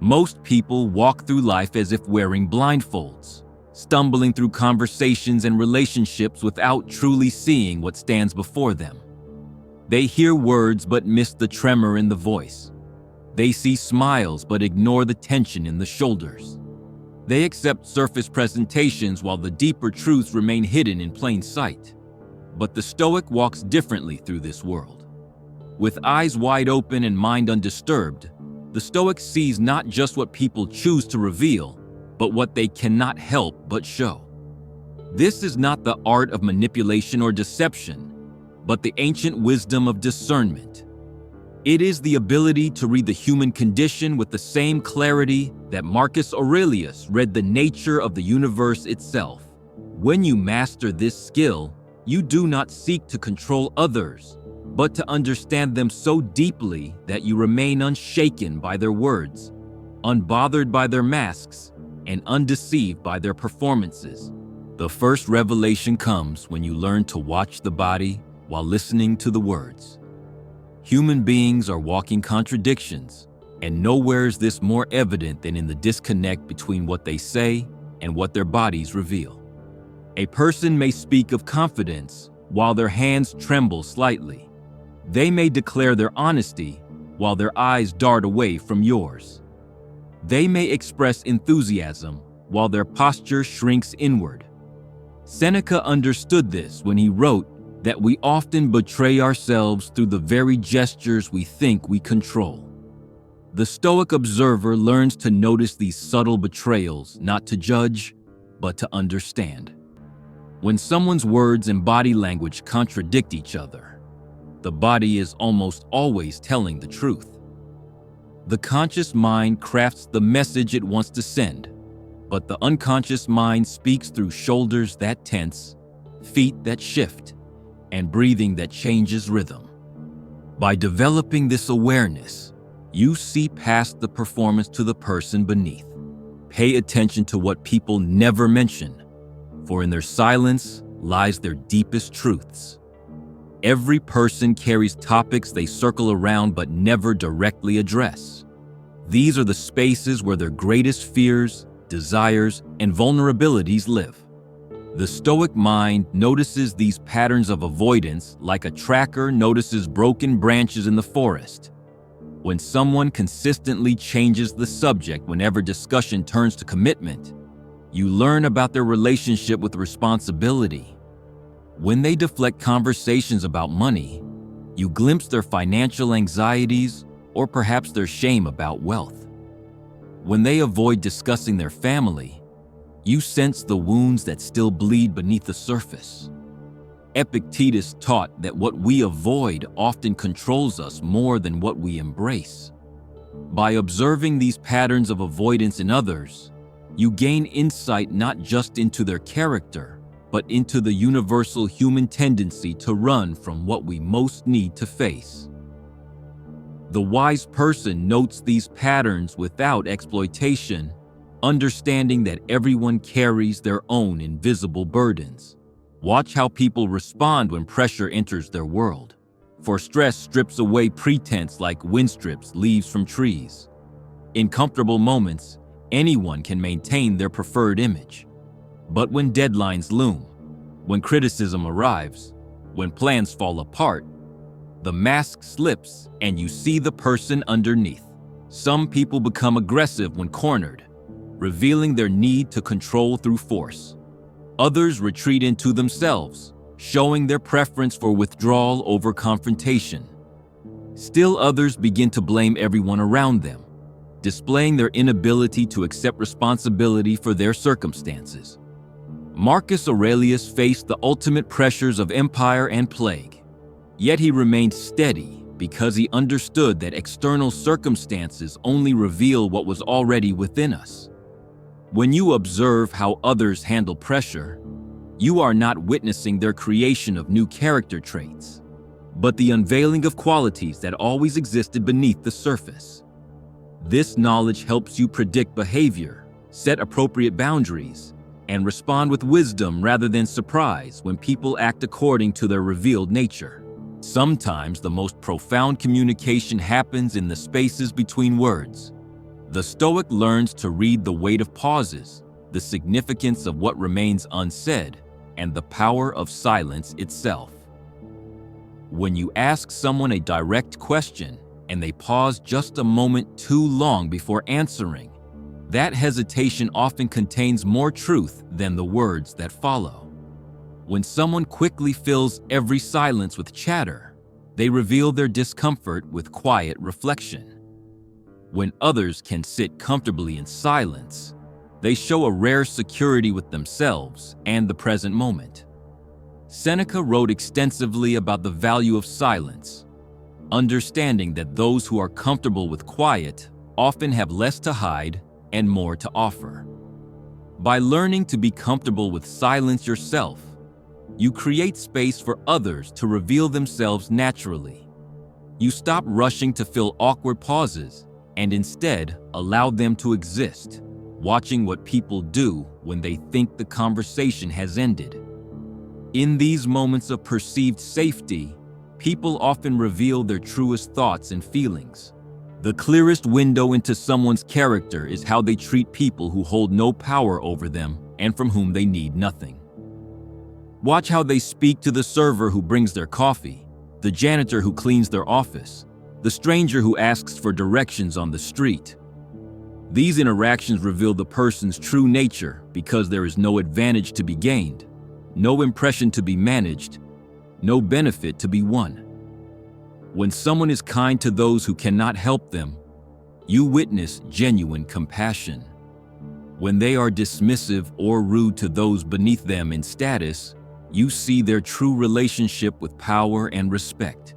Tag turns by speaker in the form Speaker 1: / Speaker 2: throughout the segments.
Speaker 1: Most people walk through life as if wearing blindfolds, stumbling through conversations and relationships without truly seeing what stands before them. They hear words but miss the tremor in the voice. They see smiles but ignore the tension in the shoulders. They accept surface presentations while the deeper truths remain hidden in plain sight. But the Stoic walks differently through this world. With eyes wide open and mind undisturbed, the Stoic sees not just what people choose to reveal, but what they cannot help but show. This is not the art of manipulation or deception, but the ancient wisdom of discernment. It is the ability to read the human condition with the same clarity that Marcus Aurelius read the nature of the universe itself. When you master this skill, you do not seek to control others, but to understand them so deeply that you remain unshaken by their words, unbothered by their masks, and undeceived by their performances. The first revelation comes when you learn to watch the body while listening to the words. Human beings are walking contradictions, and nowhere is this more evident than in the disconnect between what they say and what their bodies reveal. A person may speak of confidence while their hands tremble slightly. They may declare their honesty while their eyes dart away from yours. They may express enthusiasm while their posture shrinks inward. Seneca understood this when he wrote that we often betray ourselves through the very gestures we think we control. The Stoic observer learns to notice these subtle betrayals, not to judge, but to understand. When someone's words and body language contradict each other, the body is almost always telling the truth. The conscious mind crafts the message it wants to send, but the unconscious mind speaks through shoulders that tense, feet that shift, and breathing that changes rhythm. By developing this awareness, you see past the performance to the person beneath. Pay attention to what people never mention, for in their silence lies their deepest truths. Every person carries topics they circle around but never directly address. These are the spaces where their greatest fears, desires, and vulnerabilities live. The Stoic mind notices these patterns of avoidance like a tracker notices broken branches in the forest. When someone consistently changes the subject whenever discussion turns to commitment, you learn about their relationship with responsibility. When they deflect conversations about money, you glimpse their financial anxieties or perhaps their shame about wealth. When they avoid discussing their family, you sense the wounds that still bleed beneath the surface. Epictetus taught that what we avoid often controls us more than what we embrace. By observing these patterns of avoidance in others, you gain insight not just into their character, but into the universal human tendency to run from what we most need to face. The wise person notes these patterns without exploitation, understanding that everyone carries their own invisible burdens. Watch how people respond when pressure enters their world. For stress strips away pretense like wind strips leaves from trees. In comfortable moments, anyone can maintain their preferred image. But when deadlines loom, when criticism arrives, when plans fall apart, the mask slips and you see the person underneath. Some people become aggressive when cornered, revealing their need to control through force. Others retreat into themselves, showing their preference for withdrawal over confrontation. Still others begin to blame everyone around them, displaying their inability to accept responsibility for their circumstances. Marcus Aurelius faced the ultimate pressures of empire and plague, yet he remained steady because he understood that external circumstances only reveal what was already within us. When you observe how others handle pressure, you are not witnessing their creation of new character traits, but the unveiling of qualities that always existed beneath the surface. This knowledge helps you predict behavior, set appropriate boundaries, and respond with wisdom rather than surprise when people act according to their revealed nature. Sometimes the most profound communication happens in the spaces between words. The Stoic learns to read the weight of pauses, the significance of what remains unsaid, and the power of silence itself. When you ask someone a direct question and they pause just a moment too long before answering, that hesitation often contains more truth than the words that follow. When someone quickly fills every silence with chatter, they reveal their discomfort with quiet reflection. When others can sit comfortably in silence, they show a rare security with themselves and the present moment. Seneca wrote extensively about the value of silence, understanding that those who are comfortable with quiet often have less to hide and more to offer. By learning to be comfortable with silence yourself, you create space for others to reveal themselves naturally. You stop rushing to fill awkward pauses and instead allow them to exist, watching what people do when they think the conversation has ended. In these moments of perceived safety, people often reveal their truest thoughts and feelings. The clearest window into someone's character is how they treat people who hold no power over them and from whom they need nothing. Watch how they speak to the server who brings their coffee, the janitor who cleans their office, the stranger who asks for directions on the street. These interactions reveal the person's true nature because there is no advantage to be gained, no impression to be managed, no benefit to be won. When someone is kind to those who cannot help them, you witness genuine compassion. When they are dismissive or rude to those beneath them in status, you see their true relationship with power and respect.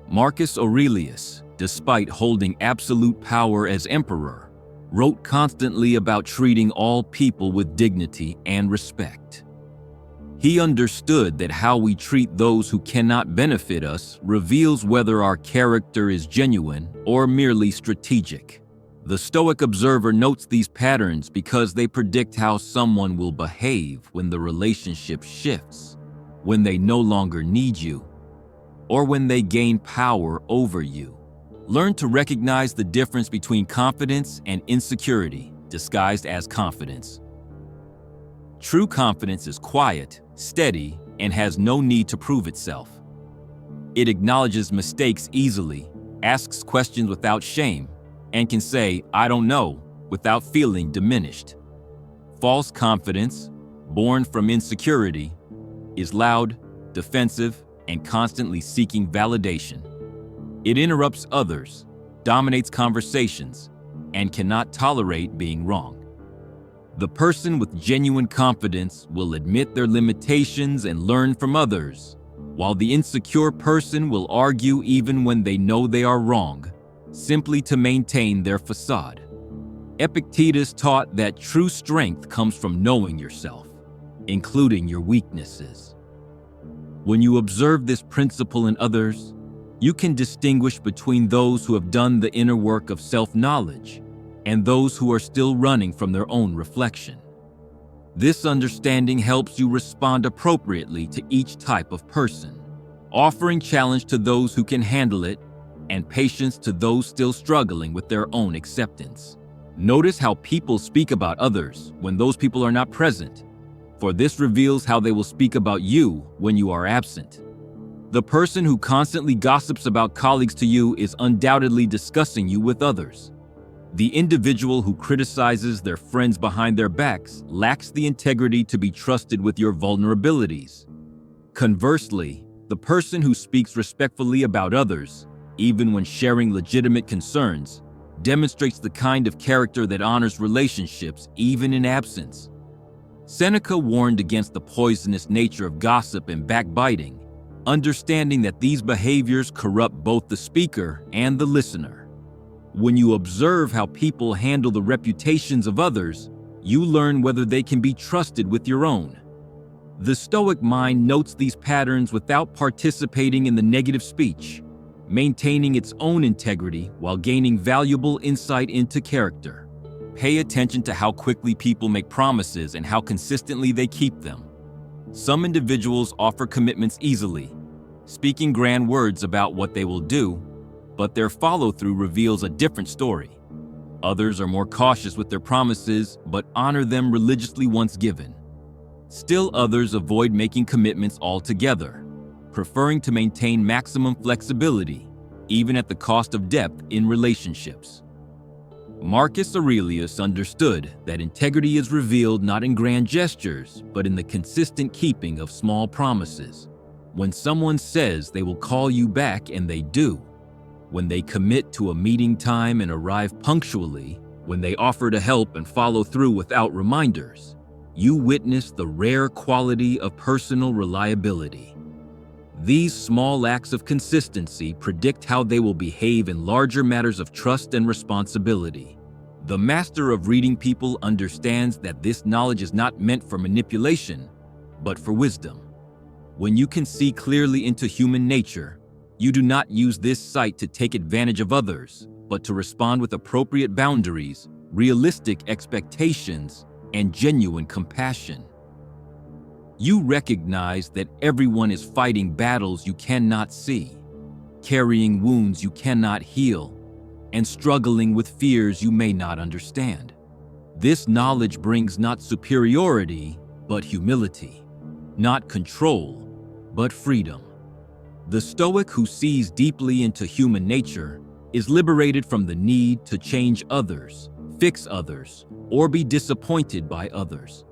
Speaker 1: Marcus Aurelius, despite holding absolute power as emperor, wrote constantly about treating all people with dignity and respect. He understood that how we treat those who cannot benefit us reveals whether our character is genuine or merely strategic. The Stoic observer notes these patterns because they predict how someone will behave when the relationship shifts, when they no longer need you, or when they gain power over you. Learn to recognize the difference between confidence and insecurity, disguised as confidence. True confidence is quiet, steady, and has no need to prove itself. It acknowledges mistakes easily, asks questions without shame, and can say, "I don't know," without feeling diminished. False confidence, born from insecurity, is loud, defensive, and constantly seeking validation. It interrupts others, dominates conversations, and cannot tolerate being wrong. The person with genuine confidence will admit their limitations and learn from others, while the insecure person will argue even when they know they are wrong, simply to maintain their facade. Epictetus taught that true strength comes from knowing yourself, including your weaknesses. When you observe this principle in others, you can distinguish between those who have done the inner work of self-knowledge and those who are still running from their own reflection. This understanding helps you respond appropriately to each type of person, offering challenge to those who can handle it and patience to those still struggling with their own acceptance. Notice how people speak about others when those people are not present, for this reveals how they will speak about you when you are absent. The person who constantly gossips about colleagues to you is undoubtedly discussing you with others. The individual who criticizes their friends behind their backs lacks the integrity to be trusted with your vulnerabilities. Conversely, the person who speaks respectfully about others, even when sharing legitimate concerns, demonstrates the kind of character that honors relationships even in absence. Seneca warned against the poisonous nature of gossip and backbiting, understanding that these behaviors corrupt both the speaker and the listener. When you observe how people handle the reputations of others, you learn whether they can be trusted with your own. The Stoic mind notes these patterns without participating in the negative speech, maintaining its own integrity while gaining valuable insight into character. Pay attention to how quickly people make promises and how consistently they keep them. Some individuals offer commitments easily, speaking grand words about what they will do, but their follow-through reveals a different story. Others are more cautious with their promises, but honor them religiously once given. Still others avoid making commitments altogether, preferring to maintain maximum flexibility, even at the cost of depth in relationships. Marcus Aurelius understood that integrity is revealed not in grand gestures, but in the consistent keeping of small promises. When someone says they will call you back and they do, when they commit to a meeting time and arrive punctually, when they offer to help and follow through without reminders, you witness the rare quality of personal reliability. These small acts of consistency predict how they will behave in larger matters of trust and responsibility. The master of reading people understands that this knowledge is not meant for manipulation, but for wisdom. When you can see clearly into human nature, you do not use this sight to take advantage of others, but to respond with appropriate boundaries, realistic expectations, and genuine compassion. You recognize that everyone is fighting battles you cannot see, carrying wounds you cannot heal, and struggling with fears you may not understand. This knowledge brings not superiority, but humility, not control, but freedom. The Stoic who sees deeply into human nature is liberated from the need to change others, fix others, or be disappointed by others.